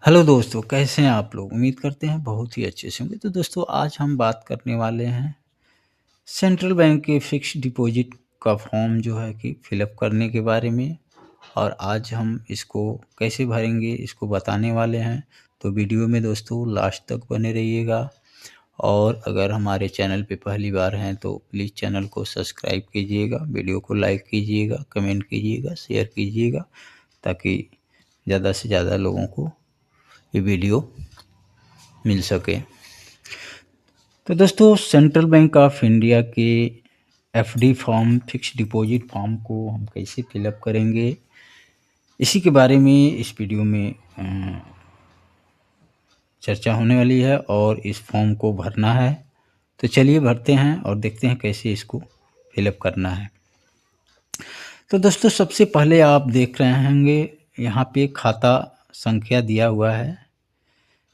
Hello दोस्तों, कैसे हैं आप लोग? उम्मीद करते हैं बहुत ही अच्छे से होंगे। तो दोस्तों आज हम बात करने वाले हैं सेंट्रल बैंक के फ़िक्स्ड डिपॉज़िट का फॉर्म जो है कि फ़िलअप करने के बारे में। और आज हम इसको कैसे भरेंगे इसको बताने वाले हैं। तो वीडियो में दोस्तों लास्ट तक बने रहिएगा। और अगर हमारे चैनल पे पहली बार हैं तो प्लीज़ चैनल को सब्सक्राइब कीजिएगा, वीडियो को लाइक कीजिएगा, कमेंट कीजिएगा, शेयर कीजिएगा, ताकि ज़्यादा से ज़्यादा लोगों को ये वीडियो मिल सके। तो दोस्तों सेंट्रल बैंक ऑफ इंडिया के FD form fixed deposit form को हम कैसे फिलअप करेंगे, इसी के बारे में इस वीडियो में चर्चा होने वाली है। और इस फॉर्म को भरना है, तो चलिए भरते हैं और देखते हैं कैसे इसको फिलअप करना है। तो दोस्तों सबसे पहले आप देख रहे होंगे यहाँ पे खाता संख्या दिया हुआ है।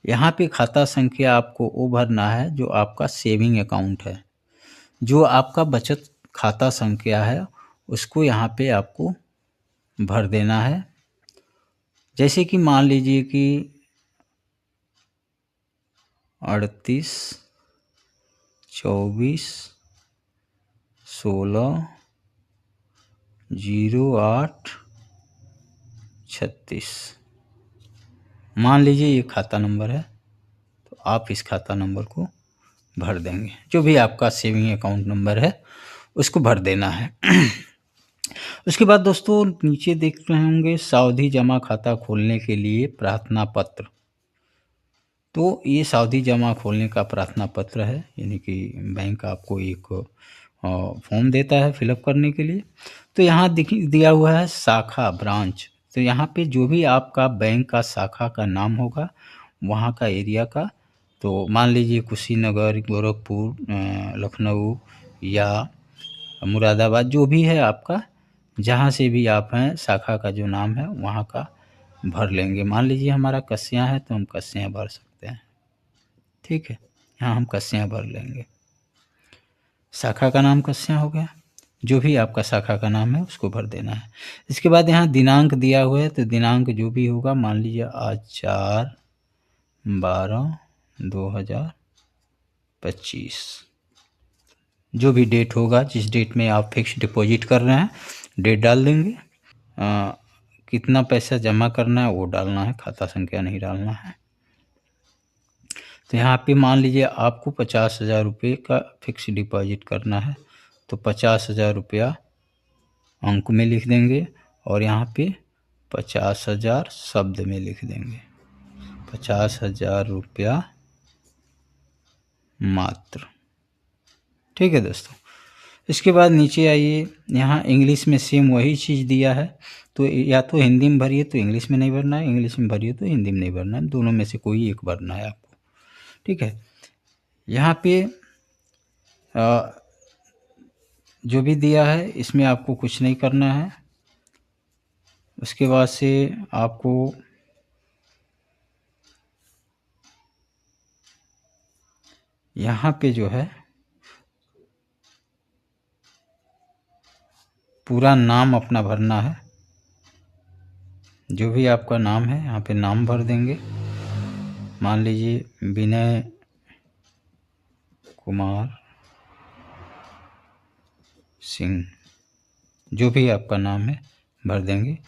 यहाँ पे खाता संख्या आपको वो भरना है जो आपका सेविंग अकाउंट है, जो आपका बचत खाता संख्या है उसको यहाँ पे आपको भर देना है। जैसे कि मान लीजिए कि 38 24 16 08 36 मान लीजिए ये खाता नंबर है, तो आप इस खाता नंबर को भर देंगे। जो भी आपका सेविंग अकाउंट नंबर है उसको भर देना है। उसके बाद दोस्तों नीचे देख रहे होंगे सावधि जमा खाता खोलने के लिए प्रार्थना पत्र। तो ये सावधि जमा खोलने का प्रार्थना पत्र है, यानी कि बैंक आपको एक फॉर्म देता है फिलअप करने के लिए। तो यहाँ दिया हुआ है शाखा ब्रांच। तो यहाँ पे जो भी आपका बैंक का शाखा का नाम होगा वहाँ का एरिया का, तो मान लीजिए कुशीनगर, गोरखपुर, लखनऊ या मुरादाबाद, जो भी है आपका, जहाँ से भी आप हैं शाखा का जो नाम है वहाँ का भर लेंगे। मान लीजिए हमारा कस्या है तो हम कस्या भर सकते हैं, ठीक है। यहाँ हम कस्या भर लेंगे, शाखा का नाम कस्या हो गया। जो भी आपका शाखा का नाम है उसको भर देना है। इसके बाद यहाँ दिनांक दिया हुआ है, तो दिनांक जो भी होगा, मान लीजिए आज 4/12/2025, जो भी डेट होगा, जिस डेट में आप फिक्स डिपॉजिट कर रहे हैं डेट डाल देंगे। कितना पैसा जमा करना है वो डालना है, खाता संख्या नहीं डालना है। तो यहाँ पे मान लीजिए आपको 50,000 रुपये का फिक्स डिपॉजिट करना है, तो 50,000 रुपया अंक में लिख देंगे और यहाँ पे 50,000 शब्द में लिख देंगे। 50,000 रुपया मात्र, ठीक है दोस्तों। इसके बाद नीचे आइए, यहाँ इंग्लिश में सेम वही चीज़ दिया है। तो या तो हिंदी में भरिए तो इंग्लिश में नहीं भरना है, इंग्लिश में भरिए तो हिंदी में नहीं भरना है, दोनों में से कोई एक भरना है आपको, ठीक है। यहाँ पे जो भी दिया है इसमें आपको कुछ नहीं करना है। उसके बाद से आपको यहाँ पे जो है पूरा नाम अपना भरना है। जो भी आपका नाम है यहाँ पे नाम भर देंगे। मान लीजिए विनय कुमार सिंह, जो भी आपका नाम है भर देंगे।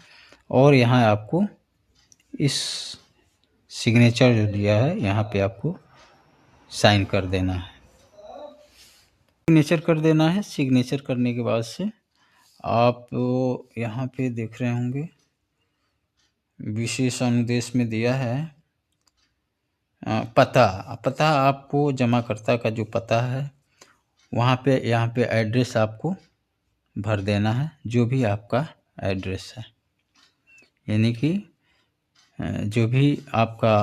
और यहाँ आपको इस सिग्नेचर जो दिया है यहाँ पे आपको साइन कर देना है, सिग्नेचर कर देना है। सिग्नेचर करने के बाद से आप यहाँ पे देख रहे होंगे विशेष अनुदेश में दिया है पता आपको जमाकर्ता का जो पता है वहाँ पे, यहाँ पे एड्रेस आपको भर देना है, जो भी आपका एड्रेस है, यानी कि जो भी आपका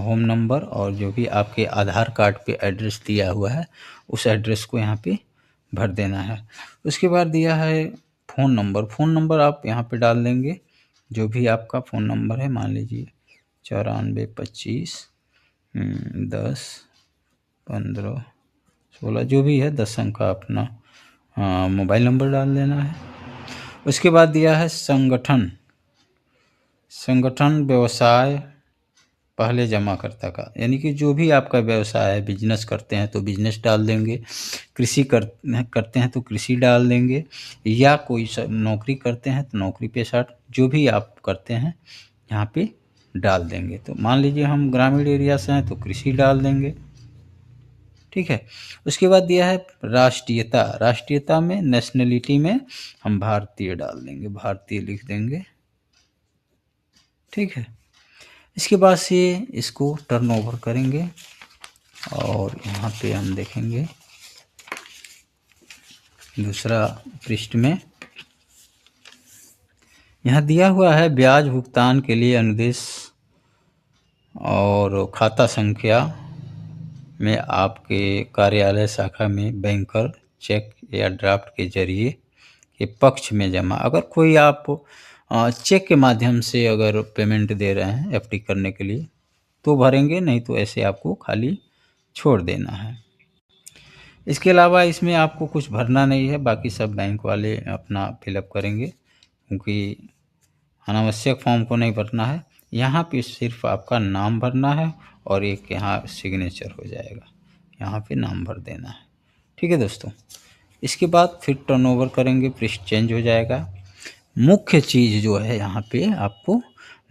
होम नंबर और जो भी आपके आधार कार्ड पे एड्रेस दिया हुआ है उस एड्रेस को यहाँ पे भर देना है। उसके बाद दिया है फ़ोन नंबर। फ़ोन नंबर आप यहाँ पे डाल देंगे, जो भी आपका फ़ोन नंबर है, मान लीजिए 94 25 10 15 16, जो भी है 10 अंक का अपना मोबाइल नंबर डाल देना है। उसके बाद दिया है संगठन, व्यवसाय, पहले जमाकर्ता का, यानी कि जो भी आपका व्यवसाय है, बिजनेस करते हैं तो बिजनेस डाल देंगे, कृषि करते हैं तो कृषि डाल देंगे, या कोई नौकरी करते हैं तो नौकरी पेशा जो भी आप करते हैं यहाँ पे डाल देंगे। तो मान लीजिए हम ग्रामीण एरिया से हैं तो कृषि डाल देंगे, ठीक है। उसके बाद दिया है राष्ट्रीयता, राष्ट्रीयता में नेशनलिटी में हम भारतीय डाल देंगे, भारतीय लिख देंगे, ठीक है। इसके बाद से इसको टर्नओवर करेंगे और यहाँ पे हम देखेंगे दूसरा पृष्ठ में यहाँ दिया हुआ है ब्याज भुगतान के लिए अनुदेश और खाता संख्या में आपके कार्यालय शाखा में बैंकर चेक या ड्राफ्ट के जरिए के पक्ष में जमा। अगर कोई आप चेक के माध्यम से अगर पेमेंट दे रहे हैं एफडी करने के लिए तो भरेंगे, नहीं तो ऐसे आपको खाली छोड़ देना है। इसके अलावा इसमें आपको कुछ भरना नहीं है, बाकी सब बैंक वाले अपना फिलअप करेंगे, क्योंकि अनावश्यक फॉर्म को नहीं भरना है। यहाँ पे सिर्फ आपका नाम भरना है और एक यहाँ सिग्नेचर हो जाएगा, यहाँ पे नाम भर देना है, ठीक है दोस्तों। इसके बाद फिर टर्नओवर करेंगे, पृष्ठ चेंज हो जाएगा। मुख्य चीज़ जो है यहाँ पे आपको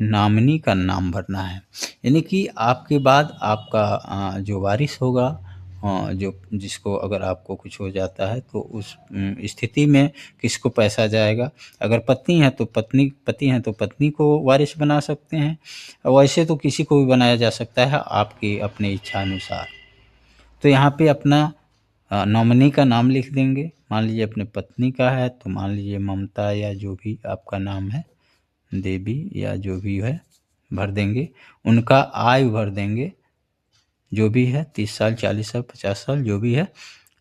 नॉमिनी का नाम भरना है, यानी कि आपके बाद आपका जो वारिस होगा, जो जिसको अगर आपको कुछ हो जाता है तो उस स्थिति में किसको पैसा जाएगा। अगर पत्नी है तो पति हैं तो पत्नी को वारिस बना सकते हैं, और वैसे तो किसी को भी बनाया जा सकता है आपकी अपनी इच्छा अनुसार। तो यहाँ पे अपना नॉमिनी का नाम लिख देंगे। मान लीजिए अपने पत्नी का है तो मान लीजिए ममता या जो भी आपका नाम है, देवी या जो भी है भर देंगे। उनका आयु भर देंगे, जो भी है 30 साल 40 साल 50 साल जो भी है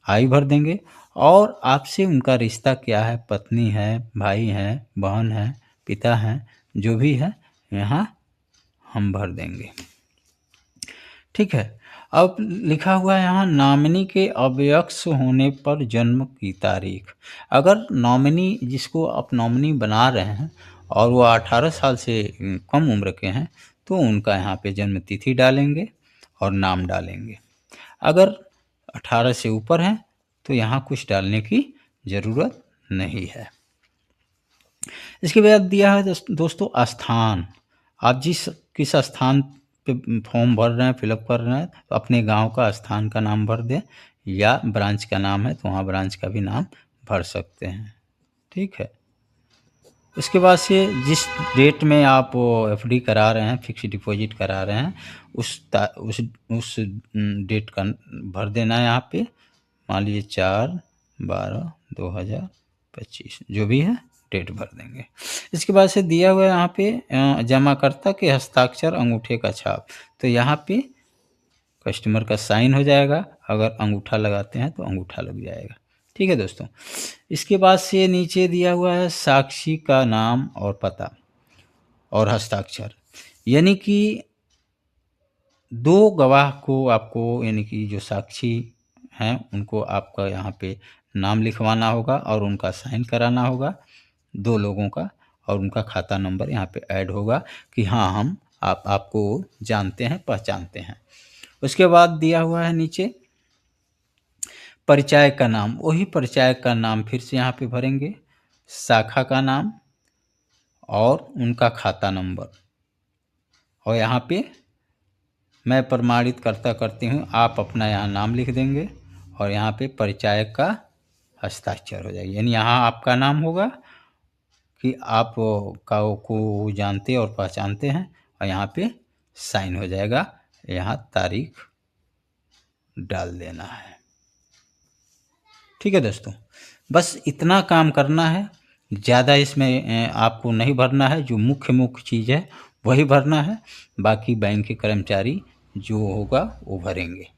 आयु भर देंगे। और आपसे उनका रिश्ता क्या है, पत्नी है, भाई हैं, बहन है, पिता हैं, जो भी है यहाँ हम भर देंगे, ठीक है। अब लिखा हुआ है यहाँ नॉमिनी के अवयस्क होने पर जन्म की तारीख। अगर नॉमिनी जिसको आप नॉमिनी बना रहे हैं और वो 18 साल से कम उम्र के हैं तो उनका यहाँ पे जन्म तिथि डालेंगे और नाम डालेंगे। अगर 18 से ऊपर हैं तो यहाँ कुछ डालने की ज़रूरत नहीं है। इसके बाद दिया है दोस्तों स्थान। आप किस स्थान पे फॉर्म भर रहे हैं, फिलअप कर रहे हैं, तो अपने गांव का स्थान का नाम भर दें, या ब्रांच का नाम है तो वहाँ ब्रांच का भी नाम भर सकते हैं, ठीक है। इसके बाद से जिस डेट में आप एफडी करा रहे हैं, फिक्स डिपॉजिट करा रहे हैं, उस डेट का भर देना है यहाँ पे। मान लीजिए 4/12/2025 जो भी है डेट भर देंगे। इसके बाद से दिया हुआ है यहाँ पे जमाकर्ता के हस्ताक्षर अंगूठे का छाप, तो यहाँ पे कस्टमर का साइन हो जाएगा। अगर अंगूठा लगाते हैं तो अंगूठा लग जाएगा, ठीक है दोस्तों। इसके बाद से नीचे दिया हुआ है साक्षी का नाम और पता और हस्ताक्षर, यानी कि 2 गवाह को आपको, यानी कि जो साक्षी हैं उनको आपका यहाँ पे नाम लिखवाना होगा और उनका साइन कराना होगा 2 लोगों का, और उनका खाता नंबर यहाँ पे ऐड होगा कि हाँ हम आपको जानते हैं, पहचानते हैं। उसके बाद दिया हुआ है नीचे परिचायक का नाम, वही परिचायक का नाम फिर से यहाँ पे भरेंगे, शाखा का नाम और उनका खाता नंबर, और यहाँ पे मैं प्रमाणित करती हूँ, आप अपना यहाँ नाम लिख देंगे और यहाँ पे परिचायक का हस्ताक्षर हो जाएगा, यानी यहाँ आपका नाम होगा कि आप को जानते और पहचानते हैं, और यहाँ पे साइन हो जाएगा, यहाँ तारीख डाल देना है, ठीक है दोस्तों। बस इतना काम करना है, ज़्यादा इसमें आपको नहीं भरना है। जो मुख्य चीज़ है वही भरना है, बाकी बैंक के कर्मचारी जो होगा वो भरेंगे।